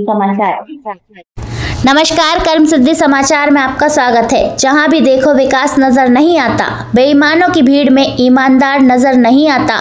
समाचार। नमस्कार, कर्म सिद्धि समाचार में आपका स्वागत है। जहां भी देखो विकास नजर नहीं आता, बेईमानों की भीड़ में ईमानदार नजर नहीं आता।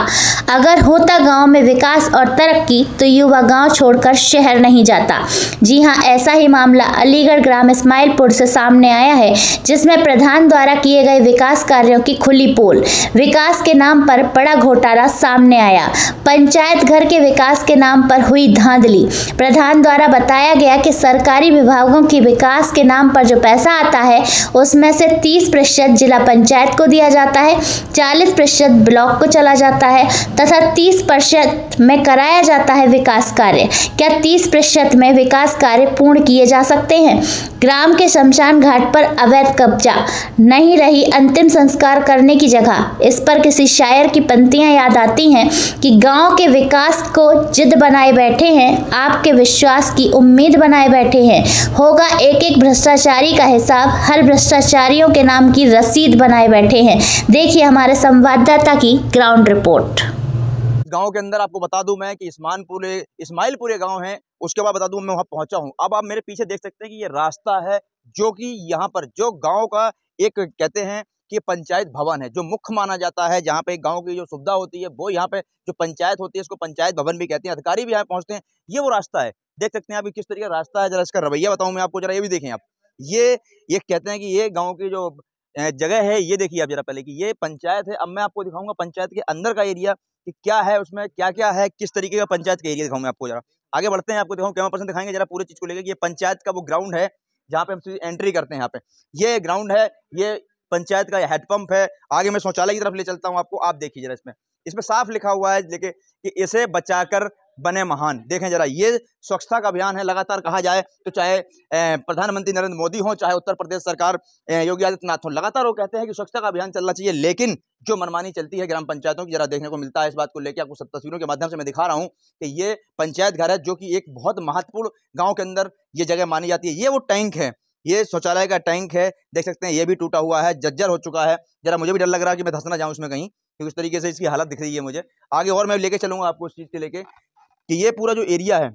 अगर होता गांव में विकास और तरक्की तो युवा गांव छोड़कर शहर नहीं जाता। जी हां, ऐसा ही मामला अलीगढ़ ग्राम इस्माइलपुर से सामने आया है, जिसमें प्रधान द्वारा किए गए विकास कार्यों की खुली पोल। विकास के नाम पर बड़ा घोटाला सामने आया। पंचायत घर के विकास के नाम पर हुई धांधली। प्रधान द्वारा बताया गया कि सरकारी विभागों की विकास के नाम पर जो पैसा आता है, उसमें से 30% जिला पंचायत को दिया जाता है, 40% ब्लॉक को चला जाता है तथा 30% में कराया जाता है विकास कार्य। क्या 30% में विकास कार्य पूर्ण किए जा सकते हैं? ग्राम के शमशान घाट पर अवैध कब्जा, नहीं रही अंतिम संस्कार करने की जगह। इस पर किसी शायर की पंक्तियां याद आती हैं कि गांव के विकास को जिद बनाए बैठे हैं, आपके विश्वास की उम्मीद बनाए बैठे हैं। होगा एक एक भ्रष्टाचारी का हिसाब, हर भ्रष्टाचारियों के नाम की रसीद बनाए बैठे हैं। देखिए हमारे संवाददाता की ग्राउंड रिपोर्ट। गांव के अंदर आपको बता दूं मैं कि इस्माइलपुरे गांव है। उसके बाद बता दूं मैं वहां पहुंचा हूं। अब आप मेरे पीछे देख सकते हैं कि ये रास्ता है जो कि यहाँ पर जो गांव का एक कहते हैं कि पंचायत भवन है, जो मुख्य माना जाता है, जहाँ पे गांव की जो सुविधा होती है वो यहाँ पे जो पंचायत होती है इसको पंचायत भवन भी कहते हैं। अधिकारी भी यहाँ पहुंचते हैं। ये वो रास्ता है, देख सकते हैं अभी किस तरीके का रास्ता है। जरा इसका रवैया बताऊं मैं आपको, जरा ये भी देखें आप। ये कहते हैं कि ये गाँव की जो जगह है, ये देखिए आप जरा पहले कि ये पंचायत है। अब मैं आपको दिखाऊंगा पंचायत के अंदर का एरिया कि क्या है, उसमें क्या क्या है, किस तरीके का पंचायत का एरिया दिखाऊं मैं आपको। जरा आगे बढ़ते हैं, आपको दिखाऊं कैमरा पर्सन दिखाएंगे जरा पूरी चीज को लेकर। ये पंचायत का वो ग्राउंड है जहाँ पे हम एंट्री करते हैं। यहाँ पे ये ग्राउंड है, ये पंचायत का हेडपंप है। आगे मैं शौचालय की तरफ ले चलता हूँ आपको। आप देखिए जरा इसमें साफ लिखा हुआ है लेके कि इसे बचाकर बने महान। देखें जरा, ये स्वच्छता का अभियान है। लगातार कहा जाए तो चाहे प्रधानमंत्री नरेंद्र मोदी हो, चाहे उत्तर प्रदेश सरकार योगी आदित्यनाथ हो, लगातार वो कहते हैं कि स्वच्छता का अभियान चलना चाहिए। लेकिन जो मनमानी चलती है ग्राम पंचायतों की, जरा देखने को मिलता है। इस बात को लेकर आपको तस्वीरों के माध्यम से मैं दिखा रहा हूँ कि ये पंचायत घर है जो कि एक बहुत महत्वपूर्ण गाँव के अंदर ये जगह मानी जाती है। ये वो टैंक है, ये शौचालय का टैंक है। देख सकते हैं ये भी टूटा हुआ है, जर्जर हो चुका है। जरा मुझे भी डर लग रहा है कि मैं धंस ना जाऊँ उसमें कहीं, क्योंकि इस तरीके से इसकी हालत दिख रही है मुझे। आगे और मैं लेके चलूंगा आपको इस चीज़ के लेके कि ये पूरा जो एरिया है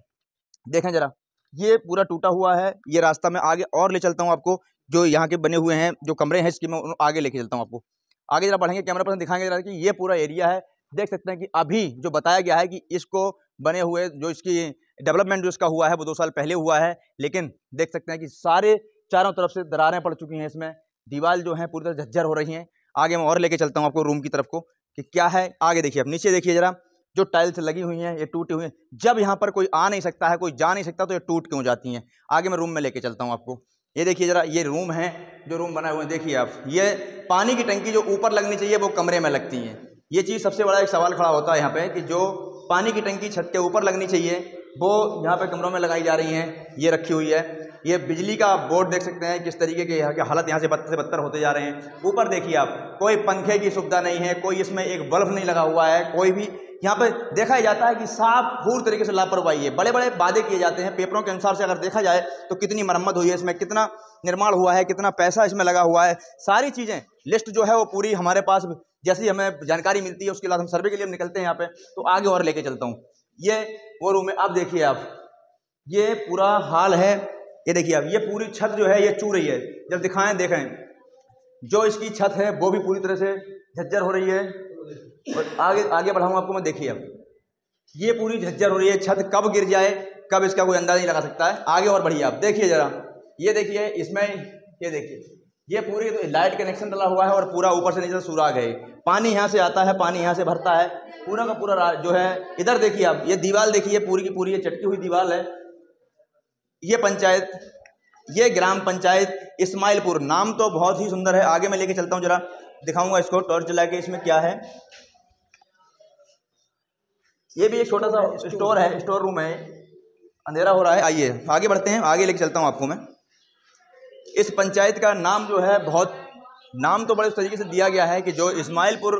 देखें जरा, ये पूरा टूटा हुआ है। ये रास्ता मैं आगे और ले चलता हूँ आपको, जो यहाँ के बने हुए हैं जो कमरे हैं इसकी मैं आगे लेके चलता हूँ आपको। आगे जरा बढ़ेंगे, कैमरा पर्सन दिखाएंगे जरा कि ये पूरा एरिया है। देख सकते हैं कि अभी जो बताया गया है कि इसको बने हुए जो इसकी डेवलपमेंट जो इसका हुआ है वो 2 साल पहले हुआ है। लेकिन देख सकते हैं कि सारे चारों तरफ से दरारें पड़ चुकी हैं, इसमें दीवार जो है पूरी तरह झज्जर हो रही हैं। आगे मैं और लेके चलता हूँ आपको रूम की तरफ को कि क्या है। आगे देखिए, अब नीचे देखिए जरा, जो टाइल्स लगी हुई हैं ये टूटी हुई हैं। जब यहाँ पर कोई आ नहीं सकता है, कोई जा नहीं सकता, तो ये टूट क्यों जाती हैं। आगे मैं रूम में लेके चलता हूँ आपको। ये देखिए जरा, ये रूम है, जो रूम बनाए हुए हैं देखिए आप। ये पानी की टंकी जो ऊपर लगनी चाहिए वो कमरे में लगती हैं। ये चीज़ सबसे बड़ा एक सवाल खड़ा होता है यहाँ पे कि जो पानी की टंकी छत के ऊपर लगनी चाहिए वो यहाँ पे कमरों में लगाई जा रही हैं, ये रखी हुई है। ये बिजली का बोर्ड देख सकते हैं किस तरीके के यहाँ के हालत यहाँ से बदतर होते जा रहे हैं। ऊपर देखिए आप, कोई पंखे की सुविधा नहीं है, कोई इसमें एक बल्ब नहीं लगा हुआ है, कोई भी यहाँ पे देखा जाता है कि साफ पूरी तरीके से लापरवाही है। बड़े बड़े वादे किए जाते हैं पेपरों के अनुसार से, अगर देखा जाए तो कितनी मरम्मत हुई है इसमें, कितना निर्माण हुआ है, कितना पैसा इसमें लगा हुआ है, सारी चीज़ें लिस्ट जो है वो पूरी हमारे पास जैसी हमें जानकारी मिलती है उसके बाद हम सर्वे के लिए निकलते हैं यहाँ पे। तो आगे और लेके चलता हूँ। ये वो रूम है, अब देखिए आप, ये पूरा हाल है। ये देखिए आप, ये पूरी छत जो है ये चू रही है। जब दिखाएं देखें, जो इसकी छत है वो भी पूरी तरह से झज्जर हो रही है। और आगे बढ़ाऊँ आपको मैं, देखिए अब ये पूरी झज्जर हो रही है। छत कब गिर जाए, कब इसका कोई अंदाजा नहीं लगा सकता है। आगे और बढ़िए आप, देखिए जरा, ये देखिए इसमें, ये देखिए ये पूरी लाइट कनेक्शन डला हुआ है और पूरा ऊपर से नीचे सुराग है। पानी यहाँ से आता है, पानी यहाँ से भरता है, पूरा का पूरा जो है। इधर देखिए आप, ये दीवार देखिए पूरी की पूरी ये चटकी हुई दीवार है। ये पंचायत, ये ग्राम पंचायत इस्माइलपुर, नाम तो बहुत ही सुंदर है। आगे मैं लेके चलता हूँ, जरा दिखाऊंगा इसको टॉर्च जला के। इसमें क्या है, ये भी एक छोटा सा स्टोर है, स्टोर रूम है। अंधेरा हो रहा है, आइए आगे बढ़ते हैं, आगे लेके चलता हूँ आपको मैं। इस पंचायत का नाम जो है, बहुत नाम तो बड़े उस तरीके से दिया गया है कि जो इस्माइलपुर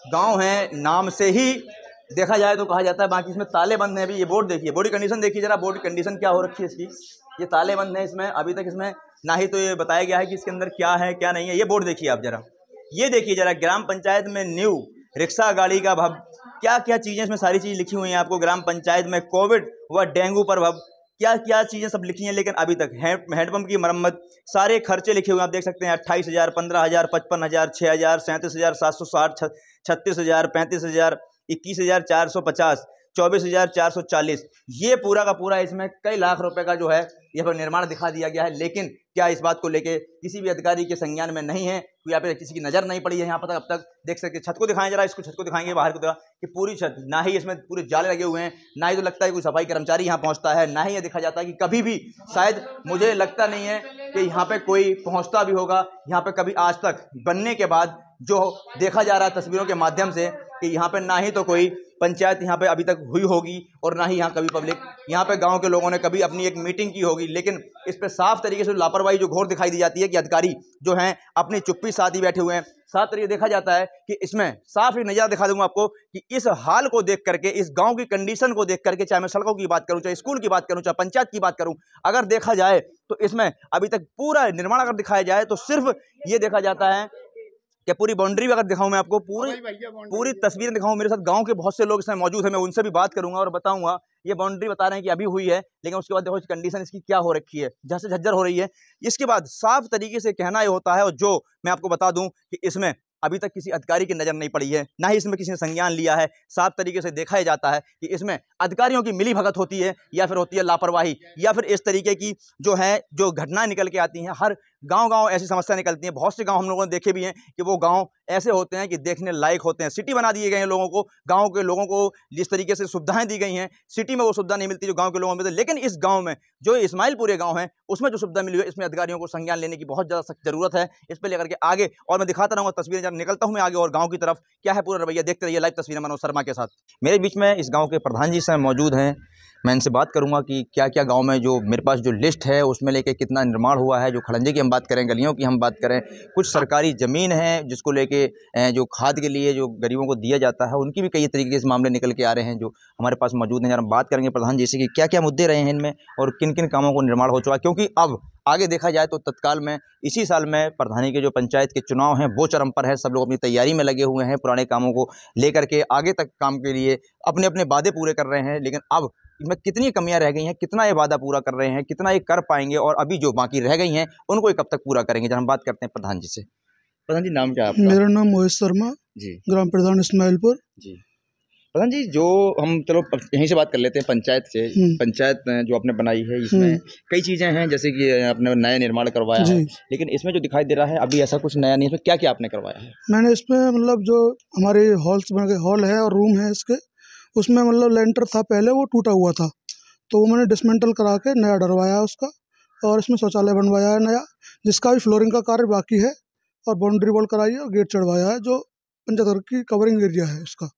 गांव है, नाम से ही देखा जाए तो कहा जाता है, बाकी इसमें ताले बंद हैं। अभी ये बोर्ड देखिए, बोर्ड की कंडीशन देखिए जरा, बोर्ड की कंडीशन क्या हो रखी है इसकी। ये ताले बंद हैं इसमें, अभी तक इसमें ना ही तो ये बताया गया है कि इसके अंदर क्या है क्या नहीं है। ये बोर्ड देखिए आप जरा, ये देखिए जरा, ग्राम पंचायत में न्यू रिक्शा गाड़ी का भव, क्या क्या चीज़ें इसमें सारी चीज़ लिखी हुई हैं आपको। ग्राम पंचायत में कोविड व डेंगू पर भव, क्या क्या चीज़ें सब लिखी हैं, लेकिन अभी तक हैंडपंप की मरम्मत, सारे खर्चे लिखे हुए हैं आप देख सकते हैं। 28,000, 15,000, 55,000, 6,000, 37,760, 36,000, 35,000, 21,450, 24,440, ये पूरा का पूरा इसमें कई लाख रुपए का जो है यहाँ पर निर्माण दिखा दिया गया है। लेकिन क्या इस बात को लेके किसी भी अधिकारी के संज्ञान में नहीं है, कोई यहाँ पे किसी की नज़र नहीं पड़ी है यहाँ पर अब तक। देख सकते छत को दिखाएं जरा, इसको छत को दिखाएंगे बाहर को दिखा कि पूरी छत, ना ही इसमें पूरे जाले लगे हुए हैं, ना ही तो लगता है कोई सफाई कर्मचारी यहाँ पहुँचता है, ना ही ये दिखा जाता है कि कभी भी, शायद मुझे लगता नहीं है कि यहाँ पे कोई पहुँचता भी होगा। यहाँ पे कभी आज तक बनने के बाद जो देखा जा रहा है तस्वीरों के माध्यम से कि यहाँ पे ना ही तो कोई पंचायत यहाँ पे अभी तक हुई होगी और ना ही यहाँ कभी पब्लिक, यहाँ पे गांव के लोगों ने कभी अपनी एक मीटिंग की होगी। लेकिन इस पे साफ तरीके से लापरवाही जो घोर दिखाई दी जाती है कि अधिकारी जो हैं अपनी चुप्पी साथ ही बैठे हुए हैं। साफ तरीके देखा जाता है कि इसमें साफ एक नज़ारा दिखा दूंगा आपको कि इस हाल को देख करके, इस गाँव की कंडीशन को देख करके, चाहे मैं सड़कों की बात करूँ, चाहे स्कूल की बात करूँ, चाहे पंचायत की बात करूँ, अगर देखा जाए तो इसमें अभी तक पूरा निर्माण अगर दिखाया जाए तो सिर्फ ये देखा जाता है कि पूरी बाउंड्री भी अगर दिखाऊं मैं आपको, पूरी तस्वीरें दिखाऊं, मेरे साथ गांव के बहुत से लोग इसमें मौजूद हैं, मैं उनसे भी बात करूंगा और बताऊंगा। ये बाउंड्री बता रहे हैं कि अभी हुई है, लेकिन उसके बाद देखो कंडीशन इसकी क्या हो रखी है, जहाँ से झज्जर हो रही है। इसके बाद साफ तरीके से कहना ये होता है, और जो मैं आपको बता दूं कि इसमें अभी तक किसी अधिकारी की नज़र नहीं पड़ी है, ना ही इसमें किसी ने संज्ञान लिया है। साफ तरीके से देखा जाता है कि इसमें अधिकारियों की मिली भगत होती है, या फिर होती है लापरवाही, या फिर इस तरीके की जो है जो घटनाएं निकल के आती हैं। हर गांव ऐसी समस्या निकलती हैं। बहुत से गांव हम लोगों ने देखे भी हैं कि वो गांव ऐसे होते हैं कि देखने लायक होते हैं। सिटी बना दिए गए हैं लोगों को, गांव के लोगों को जिस तरीके से सुविधाएं दी गई हैं, सिटी में वो सुविधा नहीं मिलती जो गांव के लोगों में मिलती। लेकिन इस गांव में जो इस्माइलपुरे गांव है, उसमें जो सुविधा मिली है, इसमें अधिकारियों को संज्ञान लेने की बहुत ज़्यादा सख्त जरूरत है। इस पर लेकर के आगे और मैं दिखाता रहूँगा तस्वीरें, जब निकलता हूँ मैं आगे और गाँव की तरफ क्या है पूरा रवैया। देखते रहिए लाइव तस्वीरें मनोज शर्मा के साथ। मेरे बीच में इस गाँव के प्रधान जी से मौजूद हैं, मैं इनसे बात करूंगा कि क्या क्या गांव में जो मेरे पास जो लिस्ट है उसमें लेके कितना निर्माण हुआ है। जो खड़ंजे की हम बात करें, गलियों की हम बात करें, कुछ सरकारी ज़मीन है जिसको लेके जो खाद के लिए जो गरीबों को दिया जाता है, उनकी भी कई तरीके से मामले निकल के आ रहे हैं जो हमारे पास मौजूद हैं। जरा हम बात करेंगे प्रधान जी से कि क्या क्या मुद्दे रहे हैं इनमें और किन किन कामों को निर्माण हो चुका है। क्योंकि अब आगे देखा जाए तो तत्काल में इसी साल में प्रधानी के जो पंचायत के चुनाव हैं वो चरम पर है। सब लोग अपनी तैयारी में लगे हुए हैं, पुराने कामों को लेकर के आगे तक काम के लिए अपने अपने वादे पूरे कर रहे हैं। लेकिन अब इसमें कितनी कमियां रह गई हैं, कितना ये वादा पूरा कर रहे हैं, कितना ये कर पाएंगे, और अभी जो बाकी रह गई हैं उनको ये कब तक पूरा करेंगे। जब हम बात करते हैं प्रधान जी से। प्रधान जी, नाम क्या है आपका? मेरा नाम मोहित शर्मा जी, ग्राम प्रधान इस्माइलपुर जी। प्रधान जी, जो हम चलो यहीं से बात कर लेते हैं पंचायत से। पंचायत जो आपने बनाई है इसमें कई चीज़ें हैं, जैसे कि आपने नया निर्माण करवाया है, लेकिन इसमें जो दिखाई दे रहा है अभी ऐसा कुछ नया नहीं है। इसमें क्या क्या आपने करवाया है? मैंने इसमें मतलब जो हमारे हॉल्स बन गए, हॉल है और रूम है इसके, उसमें मतलब लेंटर था पहले वो टूटा हुआ था, तो वो मैंने डिसमेंटल करा के नया डरवाया उसका, और इसमें शौचालय बनवाया है नया, जिसका भी फ्लोरिंग का कार्य बाकी है, और बाउंड्री वॉल कराई है और गेट चढ़वाया है, जो पंचायत घर की कवरिंग एरिया है उसका।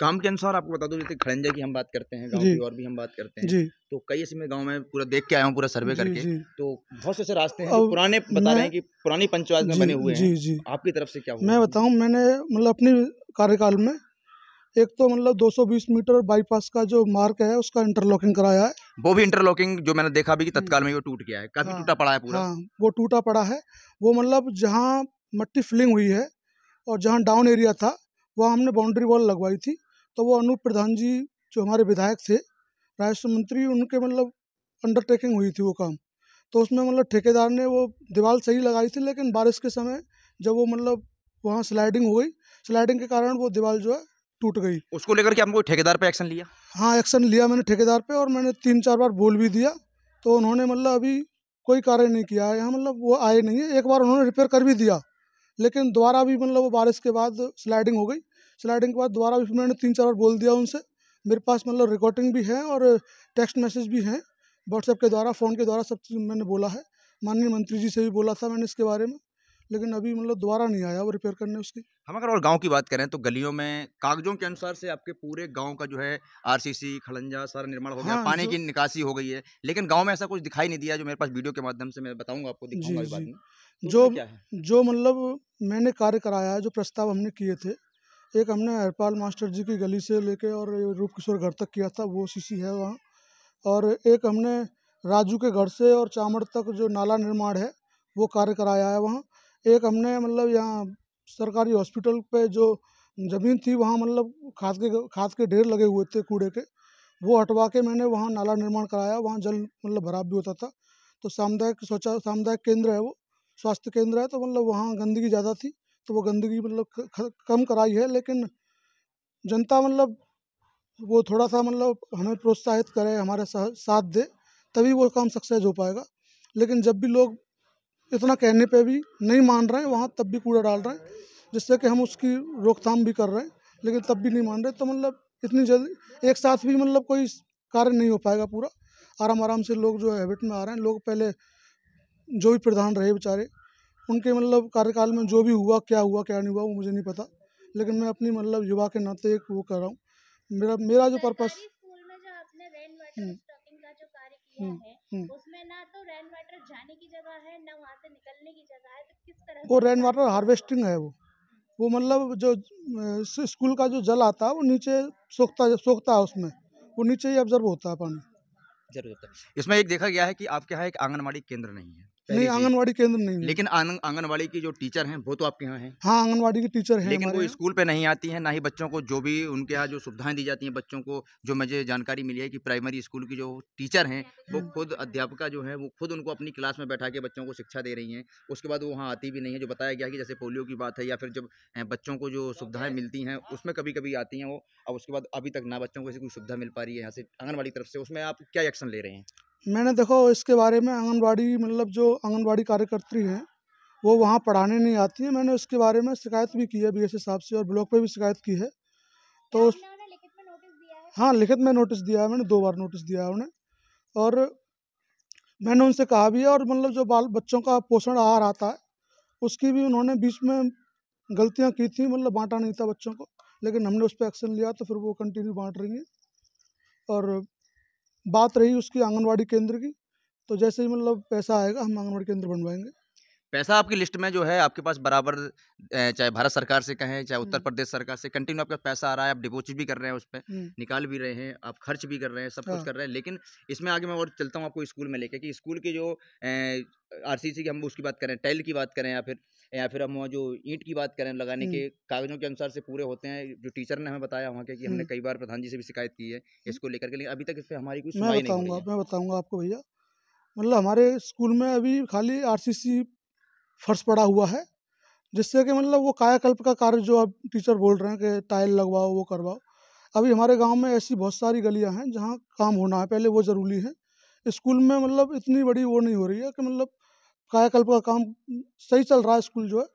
काम के अनुसार आपको बता दूं, जैसे खड़ंजे की हम बात करते हैं, गांव की और भी हम बात करते हैं, तो कई इसमें गांव में पूरा देख के आया हूं, पूरा सर्वे करके, तो बहुत से ऐसे रास्ते हैं जो पुराने बता रहे हैं कि पुरानी पंचायत में बने हुए हैं। आपकी तरफ से क्या हुआ? मैं बताऊं, मैंने मतलब अपनी कार्यकाल में एक तो मतलब 220 मीटर बाईपास का जो मार्ग है उसका इंटरलॉकिंग कराया है। वो भी इंटरलॉकिंग जो मैंने देखा भी कि तत्काल में वो टूट गया है, काफी टूटा पड़ा है पूरा। हाँ, वो टूटा पड़ा है। वो मतलब जहाँ मट्टी फिलिंग हुई है और जहाँ डाउन एरिया था वहाँ हमने बाउंड्री वॉल लगवाई थी, तो वो अनूप प्रधान जी जो हमारे विधायक थे, राजस्व मंत्री, उनके मतलब अंडरटेकिंग हुई थी वो काम। तो उसमें मतलब ठेकेदार ने वो दीवार सही लगाई थी, लेकिन बारिश के समय जब वो मतलब वहाँ स्लाइडिंग हो गई, स्लाइडिंग के कारण वो दीवार जो है टूट गई। उसको लेकर के आपने ठेकेदार पे एक्शन लिया? हाँ, एक्शन लिया मैंने ठेकेदार पे, और मैंने 3-4 बार बोल भी दिया, तो उन्होंने मतलब अभी कोई कार्य नहीं किया है यहाँ, मतलब वो आए नहीं है। एक बार उन्होंने रिपेयर कर भी दिया, लेकिन दोबारा भी मतलब वो बारिश के बाद स्लाइडिंग हो गई। स्लाइडिंग के बाद दोबारा भी मैंने 3-4 बार बोल दिया उनसे। मेरे पास मतलब रिकॉर्डिंग भी है और टेक्स्ट मैसेज भी हैं, व्हाट्सएप के द्वारा, फ़ोन के द्वारा, सब चीज़ मैंने बोला है। माननीय मंत्री जी से भी बोला था मैंने इसके बारे में, लेकिन अभी मतलब दोबारा नहीं आया वो रिपेयर करने उसकी। हम अगर और गांव की बात करें तो गलियों में कागजों के अनुसार से आपके पूरे गांव का जो है आरसीसी, खड़ंजा सारा निर्माण हो गया। हाँ, पानी की निकासी हो गई है, लेकिन गांव में ऐसा कुछ दिखाई नहीं दिया, जो मेरे पास वीडियो के माध्यम से मैं बताऊंगा आपको, दिखाऊंगा बाद में। जो मतलब मैंने कार्य कराया है, जो प्रस्ताव हमने किए थे एक हमने हरपाल मास्टर जी की गली से लेके और रूप किशोर घर तक किया था, वो सीसी है वहाँ। और एक हमने राजू के घर से और चामड़ तक जो नाला निर्माण है वो कार्य कराया है वहाँ। एक हमने मतलब यहाँ सरकारी हॉस्पिटल पे जो ज़मीन थी वहाँ मतलब खाद के ढेर लगे हुए थे कूड़े के, वो हटवा के मैंने वहाँ नाला निर्माण कराया। वहाँ जल मतलब भराव भी होता था। तो सामुदायिक केंद्र है वो, स्वास्थ्य केंद्र है, तो मतलब वहाँ गंदगी ज़्यादा थी, तो वो गंदगी मतलब कम कराई है। लेकिन जनता मतलब वो थोड़ा सा मतलब हमें प्रोत्साहित करे, हमारे साथ दे, तभी वो काम सक्सेस हो पाएगा। लेकिन जब भी लोग इतना कहने पे भी नहीं मान रहे हैं वहाँ, तब भी कूड़ा डाल रहे हैं, जिससे कि हम उसकी रोकथाम भी कर रहे हैं, लेकिन तब भी नहीं मान रहे। तो मतलब इतनी जल्दी एक साथ भी मतलब कोई कार्य नहीं हो पाएगा पूरा। आराम आराम से लोग जो हैबिट में आ रहे हैं। लोग पहले जो भी प्रधान रहे बेचारे, उनके मतलब कार्यकाल में जो भी हुआ क्या नहीं हुआ वो मुझे नहीं पता, लेकिन मैं अपनी मतलब युवा के नाते एक वो कर रहा हूँ। मेरा जो पर्पस स्कूल में जो आपने रेन वाटर हम्म, स्टॉकिंग का जो कार्य किया हम्म, है, हम्म। उसमें ना तो रेन वाटर जाने की जगह है, ना वहां से निकलने की जगह है, तो किस तरह वो से रेन वाटर कार्य हार्वेस्टिंग है वो मतलब जो स्कूल का जो जल आता है वो नीचे सोखता है, उसमें वो नीचे ही ऑब्जर्व होता है पानी। जरूर होता है। इसमें एक देखा गया है कि आपके यहाँ एक आंगनबाड़ी केंद्र नहीं है, नहीं, पहली चीज। आंगनवाड़ी केंद्र नहीं है। लेकिन आंगनबाड़ी की जो टीचर हैं वो तो आपके यहाँ हैं, हाँ, आंगनवाड़ी की टीचर हैं लेकिन हमारे वो यहाँ। स्कूल पे नहीं आती हैं, ना ही बच्चों को जो भी उनके यहाँ जो सुविधाएं दी जाती हैं बच्चों को। जो मुझे जानकारी मिली है कि प्राइमरी स्कूल की जो टीचर हैं वो खुद अध्यापिका जो है वो खुद उनको अपनी क्लास में बैठा के बच्चों को शिक्षा दे रही हैं। उसके बाद वो वहाँ आती भी नहीं है। जो बताया गया कि जैसे पोलियो की बात है या फिर जब बच्चों को जो सुविधाएं मिलती हैं उसमें कभी कभी आती हैं वो। अब उसके बाद अभी तक ना बच्चों को ऐसी कोई सुविधा मिल पा रही है यहाँ से आंगनबाड़ी तरफ से। उसमें आप क्या एक्शन ले रहे हैं? मैंने देखो इसके बारे में आंगनबाड़ी मतलब जो आंगनबाड़ी कार्यकर्त्री हैं वो वहाँ पढ़ाने नहीं आती है। मैंने उसके बारे में शिकायत भी की है बीएसए साहब से और ब्लॉक पे भी शिकायत की है। तो लिखित में नोटिस दिया है? हाँ, लिखित में नोटिस दिया है मैंने, 2 बार नोटिस दिया है उन्हें। और मैंने उनसे कहा भी है और मतलब जो बाल बच्चों का पोषण आहार आता है उसकी भी उन्होंने बीच में गलतियाँ की थी, मतलब बांटा नहीं था बच्चों को, लेकिन हमने उस पर एक्शन लिया तो फिर वो कंटिन्यू बांट रही हैं। और बात रही उसकी आंगनवाड़ी केंद्र की, तो जैसे ही मतलब पैसा आएगा हम आंगनवाड़ी केंद्र बनवाएंगे। पैसा आपकी लिस्ट में जो है आपके पास बराबर, चाहे भारत सरकार से कहें चाहे उत्तर हम्म, प्रदेश सरकार से, कंटिन्यू आपके पास पैसा आ रहा है। आप डिपॉजिट भी कर रहे हैं उस पे, हम्म, निकाल भी रहे हैं, आप खर्च भी कर रहे हैं, सब कुछ हाँ, कर रहे हैं। लेकिन इसमें आगे मैं और चलता हूँ आपको स्कूल में लेके कि स्कूल की जो आरसीसी की हम उसकी बात करें, टाइल की बात करें, या फिर हम जो ईंट की बात करें लगाने हम्म, के कागजों के अनुसार से पूरे होते हैं। जो टीचर ने हमें बताया वहाँ के कि हमने हम्म। कई बार प्रधान जी से भी शिकायत की है इसको लेकर के, लेकिन अभी तक इस पर हमारी कोई मैं सुनवाई नहीं हो रही बताऊंगा है। मैं बताऊंगा आपको भैया। मतलब हमारे स्कूल में अभी खाली आरसीसी फर्श पड़ा हुआ है, जिससे कि मतलब वो कायाकल्प का कार्य जो अब टीचर बोल रहे हैं कि टाइल लगवाओ वो करवाओ, अभी हमारे गांव में ऐसी बहुत सारी गलियां हैं जहां काम होना है, पहले वो ज़रूरी है। स्कूल में मतलब इतनी बड़ी वो नहीं हो रही है कि मतलब कायाकल्प का काम सही चल रहा है स्कूल जो है,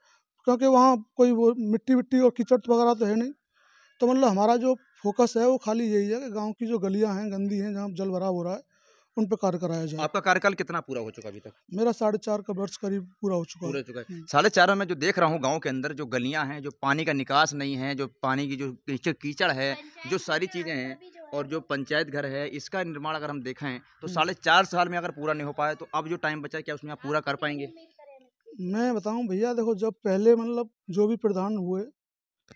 क्योंकि वहाँ कोई वो मिट्टी विट्टी और कीचड़ वगैरह तो है नहीं। तो मतलब हमारा जो फोकस है वो खाली यही है कि गांव की जो गलियां हैं गंदी हैं, जहाँ जल भराव हो रहा है, उन पर कार्य कराया जाए। आपका कार्यकाल कितना पूरा हो चुका अभी तक? मेरा 4.5 का वर्ष करीब पूरा हो चुका है। पूरा चुका है। 4.5 में जो देख रहा हूँ गाँव के अंदर जो गलियाँ हैं, जो पानी का निकास नहीं है, जो पानी की जो कीचड़ है, जो सारी चीज़ें हैं, और जो पंचायत घर है, इसका निर्माण अगर हम देखें तो 4.5 साल में अगर पूरा नहीं हो पाया तो अब जो टाइम बचा है क्या उसमें आप पूरा कर पाएंगे? मैं बताऊं भैया, देखो जब पहले मतलब जो भी प्रधान हुए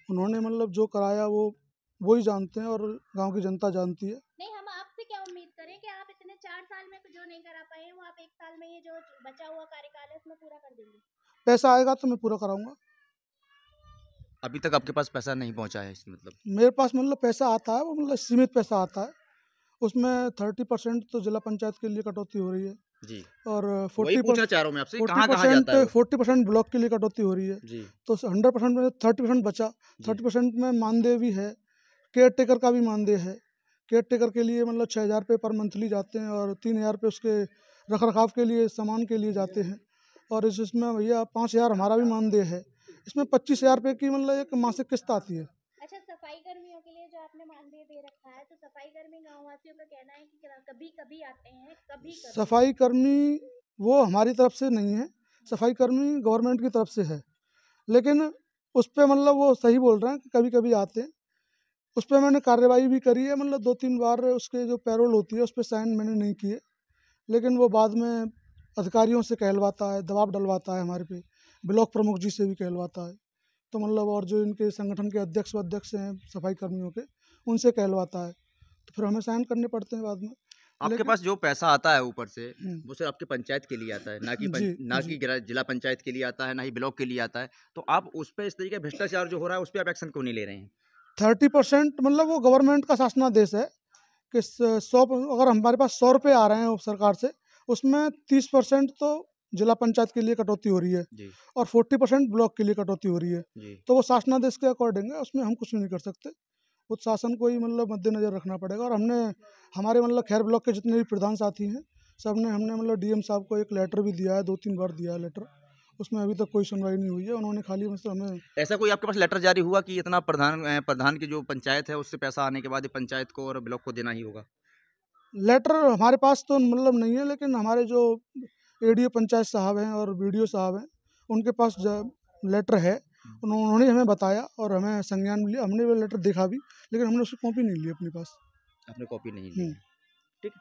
उन्होंने मतलब जो कराया वो ही जानते हैं और गांव की जनता जानती है। नहीं, हम आपसे क्या उम्मीद करें कि आप इतने 4 साल में जो नहीं करा पाए वो आप 1 साल में ये जो बचा हुआ कार्यकाल है उसमें पूरा कर देंगे? पैसा आएगा तो मैं पूरा कराऊंगा। अभी तक आपके पास पैसा नहीं पहुँचा है इसकी मतलब? मेरे पास मतलब पैसा आता है, वो मतलब सीमित पैसा आता है, उसमें 30% तो जिला पंचायत के लिए कटौती हो रही है जी, और वही 40 पूछना चाह रहा हूँ मैं आपसे, फोर्टी कहाँ-कहाँ जाता परसेंट है वो? 40% ब्लॉक के लिए कटौती हो रही है। जी, तो 100% में 30% बचा। जी। 30% में मानदेय भी है, केयर टेकर का भी मानदेय है। केयर टेकर के लिए मतलब 6,000 रुपये पर मंथली जाते हैं और 3,000 रुपये उसके रख रखाव के लिए सामान के लिए जाते हैं। और इसमें भैया 5,000 हमारा भी मानदेय है। इसमें 25,000 रुपये की मतलब एक मासिक किस्त आती है। अच्छा, सफाई कर्मियों के लिए जो आपने मानदेय दे रखा है, तो सफाई कर्मी गाँव वासियों का कहना है कि कभी कभी आते हैं, कभी कभी। सफाई कर्मी वो हमारी तरफ से नहीं है, सफाई कर्मी गवर्नमेंट की तरफ से है, लेकिन उस पे मतलब वो सही बोल रहे हैं कि कभी कभी आते हैं। उस पे मैंने कार्रवाई भी करी है, मतलब 2-3 बार उसके जो पैरोल होती है उस पे साइन मैंने नहीं किए, लेकिन वो बाद में अधिकारियों से कहलवाता है, दबाव डलवाता है हमारे पे, ब्लॉक प्रमुख जी से भी कहलवाता है। तो मतलब और जो इनके संगठन के अध्यक्ष हैं सफाई कर्मियों के, उनसे कहलवाता है, तो फिर हमें साइन करने पड़ते हैं बाद में। आपके पास जो पैसा आता है ऊपर से हम्म। वो सिर्फ आपके पंचायत के लिए आता है, ना कि जी। जिला पंचायत के लिए आता है, ना ही ब्लॉक के लिए आता है। तो आप उस पे इस तरीके का भ्रष्टाचार जो हो रहा है उस पर आप एक्शन क्यों नहीं ले रहे हैं? 30% मतलब वो गवर्नमेंट का शासनादेश है कि 100, अगर हमारे पास 100 रुपये आ रहे हैं सरकार से, उसमें 30% तो जिला पंचायत के लिए कटौती हो रही है जी और 40% ब्लॉक के लिए कटौती हो रही है। जी। तो वो शासनादेश के अकॉर्डिंग है, उसमें हम कुछ नहीं कर सकते। उस शासन को ही मतलब मद्देनजर रखना पड़ेगा। और हमारे मतलब खैर ब्लॉक के जितने भी प्रधान साथी हैं, हमने मतलब डीएम साहब को एक लेटर भी दिया है, 2-3 बार दिया है लेटर, उसमें अभी तक कोई सुनवाई नहीं हुई है। उन्होंने खाली मतलब हमें ऐसा कोई आपके पास लेटर जारी हुआ कि इतना प्रधान की जो पंचायत है उससे पैसा आने के बाद ये पंचायत को और ब्लॉक को देना ही होगा? लेटर हमारे पास तो मतलब नहीं है, लेकिन हमारे जो एडीओ पंचायत साहब हैं और बीडीओ साहब हैं, उनके पास लेटर है। उन्होंने हमें बताया और हमें संज्ञान लिया, हमने वो लेटर देखा भी, लेकिन हमने उसकी कॉपी नहीं ली अपने पास। आपने कॉपी नहीं ली? ठीक।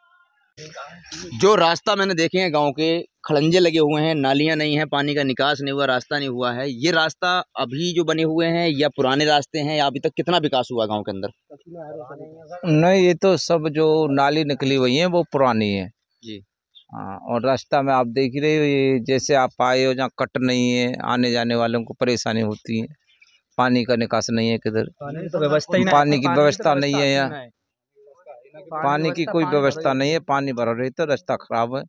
जो रास्ता मैंने देखे हैं गांव के, खड़ंजे लगे हुए हैं, नालियां नहीं है, पानी का निकास नहीं हुआ, रास्ता नहीं हुआ है। ये रास्ता अभी जो बने हुए हैं या पुराने रास्ते हैं, या अभी तक कितना विकास हुआ गांव के अंदर? नहीं, ये तो सब जो नाली निकली हुई है वो पुरानी है जी। हाँ, और रास्ता में आप देख ही रहे हो, ये जैसे आप आए हो जहाँ कट नहीं है, आने जाने वालों को परेशानी होती है। पानी का निकास नहीं है किधर, पानी की व्यवस्था नहीं है यहाँ, पानी की कोई व्यवस्था नहीं है। पानी भरा रही तो रास्ता खराब है।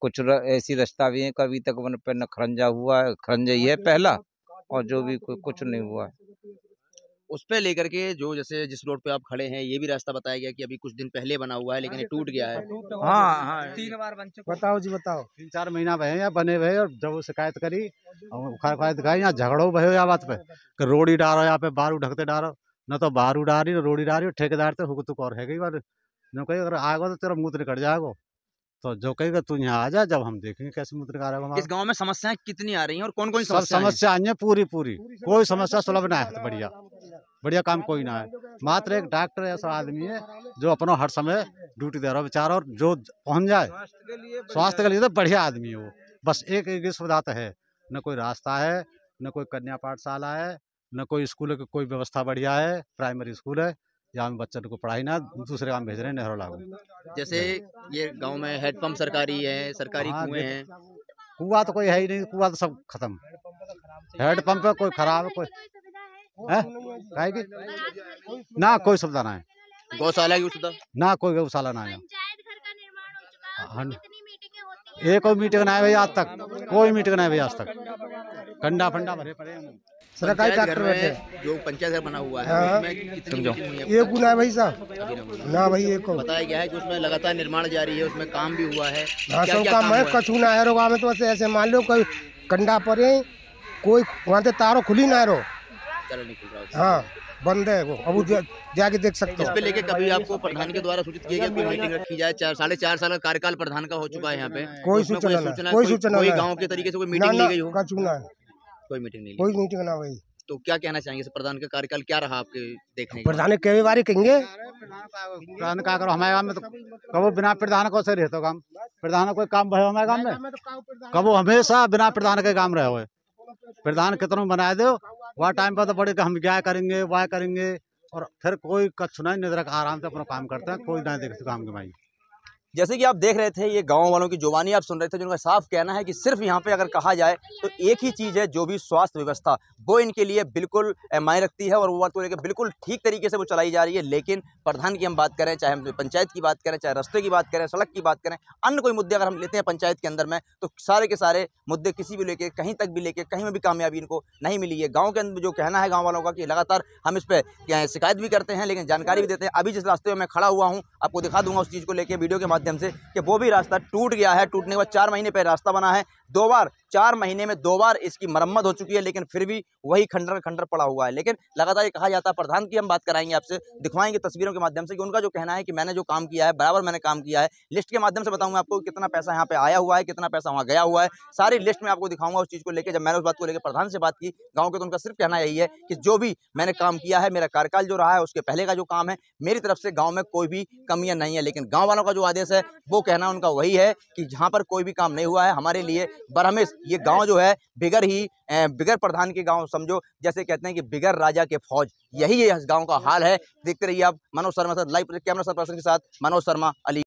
कुछ ऐसी रास्ता भी है कभी तक वन पे न खरंजा हुआ है, खरंजा ही है पहला, और जो भी कुछ नहीं हुआ है। उस पे लेकर के जो जैसे जिस रोड पे आप खड़े हैं, ये भी रास्ता बताया गया कि अभी कुछ दिन पहले बना हुआ है लेकिन ये टूट गया है। हाँ 3 बार बन चुका। बताओ जी बताओ, 3-4 महीना भये या बने भये, और जब वो शिकायत करी और दिखाई, यहाँ झगड़ो भयो या बात पे कि रोड़ी डारो, यहाँ पे बारू ढकते डारो, न तो बारू डारी न रोड़ी डारी, ठेकेदार से हुक और है गई बार न कही अगर आएगा तो तेरा मूत्र निकट जाएगा, तो जो कहेगा तू यहाँ आ जा, जब हम देखेंगे कैसे मूत्र निकालेगा हमारा। इस गांव में समस्याएं कितनी आ रही हैं और कौन कौन समस्या आई है? पूरी कोई समस्या सुलभ ना है, बढ़िया काम कोई ना है। मात्र एक डॉक्टर ऐसा आदमी है जो अपना हर समय ड्यूटी दे रहा है बेचारा, और जो पहुंच जाए स्वास्थ्य के लिए तो बढ़िया आदमी है वो। बस एक सुविधा तो है, न कोई रास्ता है, न कोई कन्या पाठशाला है, न कोई स्कूल की कोई व्यवस्था बढ़िया है। प्राइमरी स्कूल है, यहाँ में बच्चों को पढ़ाई ना दूसरे काम भेज रहे हैं नेहरू लागू। जैसे ये गांव में हेडपंप सरकारी है, सरकारी कुएं हैं। कुआं तो कोई है ही नहीं, कुआं तो सब खत्म। हेडपंप कोई खराब है, कोई है ना, कोई सुविधा ना है। गौशाला की सुविधा ना, कोई गौशाला ना है। एक कोई मीटिंग ना है भैया आज तक, कोई मीटिंग ना है भैया आज तक। कंडा फंडा भरे पड़े हैं। सरकारी डॉक्टर बैठे जो पंचायत घर बना हुआ है उसमें कितनी मीटिंग हुई है? एक गुना है भाई साहब ना भाई, एक बताया गया है कि उसमें लगातार निर्माण जारी है, उसमें काम भी हुआ है। सब काम है, कछु ना है रोगा में, तो ऐसे मान लो कोई कंडा पड़े, कोई वहाँ से तारों खुली ना रो, हाँ बंद है वो, अब जाके देख सकते हो। इस पे लेके कभी आपको प्रधान के द्वारा सूचित किया गया कोई मीटिंग रखी जाए? 4.5 साल का कार्यकाल प्रधान का हो चुका है यहाँ पे, कोई सूचना कोई गाँव के तरीके से कोई मीटिंग ली गई हो? कोई मीटिंग ना भाई। तो क्या कहना चाहेंगे प्रधान का कार्यकाल क्या रहा आपके देखने? प्रधान के बारे कहेंगे, प्रधान का करो हमारे गाँव में, तो कबो बिना प्रधान को से रहते काम, प्रधान कोई काम भयो हमारे गाँव में, कबो हमेशा बिना प्रधान के काम रहे हुए। प्रधान कितना बनाए दो, वह टाइम पर तो बड़े हम क्या करेंगे वह करेंगे, और फिर कोई कछु नहीं, निद्रा आराम से अपना काम करते हैं, कोई नहीं देखते काम के भाई। जैसे कि आप देख रहे थे, ये गांव वालों की जुबानी आप सुन रहे थे, जिनका साफ कहना है कि सिर्फ यहाँ पे अगर कहा जाए तो एक ही चीज़ है, जो भी स्वास्थ्य व्यवस्था वो इनके लिए बिल्कुल मायने रखती है और वो बात को लेकर बिल्कुल ठीक तरीके से वो चलाई जा रही है। लेकिन प्रधान की हम बात करें, चाहे हम पंचायत की बात करें, चाहे रास्ते की बात करें, सड़क की बात करें, अन्य कोई मुद्दे अगर हम लेते हैं पंचायत के अंदर में, तो सारे के सारे मुद्दे किसी भी लेके कहीं तक भी लेके कहीं में भी कामयाबी इनको नहीं मिली है। गाँव के अंदर जो कहना है गाँव वालों का कि लगातार हम इस पर शिकायत भी करते हैं, लेकिन जानकारी भी देते हैं। अभी जिस रास्ते में मैं खड़ा हुआ हूँ, आपको दिखा दूंगा उस चीज़ को लेकर वीडियो के माध्यम से, कि वो भी रास्ता टूट गया है। टूटने के बाद 4 महीने पहले रास्ता बना है, 2 बार 4 महीने में 2 बार इसकी मरम्मत हो चुकी है, लेकिन फिर भी वही खंडर पड़ा हुआ है। लेकिन लगातार ये कहा जाता है, प्रधान की हम बात कराएंगे आपसे, दिखवाएंगे तस्वीरों के माध्यम से कि उनका जो कहना है कि मैंने जो काम किया है बराबर मैंने काम किया है। लिस्ट के माध्यम से बताऊंगा आपको कितना पैसा यहाँ पे आया हुआ है, कितना पैसा वहाँ गया हुआ है, सारी लिस्ट में आपको दिखाऊंगा उस चीज़ को लेकर। जब मैंने उस बात को लेकर प्रधान से बात की गाँव के, तो उनका सिर्फ कहना यही है कि जो भी मैंने काम किया है, मेरा कार्यकाल जो रहा है उसके पहले का जो काम है, मेरी तरफ से गाँव में कोई भी कमियाँ नहीं है। लेकिन गाँव वालों का जो आदेश है वो कहना उनका वही है कि जहाँ पर कोई भी काम नहीं हुआ है, हमारे लिए बरहमेश ये गांव जो है बिगर प्रधान के गांव समझो, जैसे कहते हैं कि बिगर राजा के फौज, यही ये इस गांव का हाल है। देखते रहिए आप Manoj Sharma live camera person के साथ मनोज शर्मा, अली।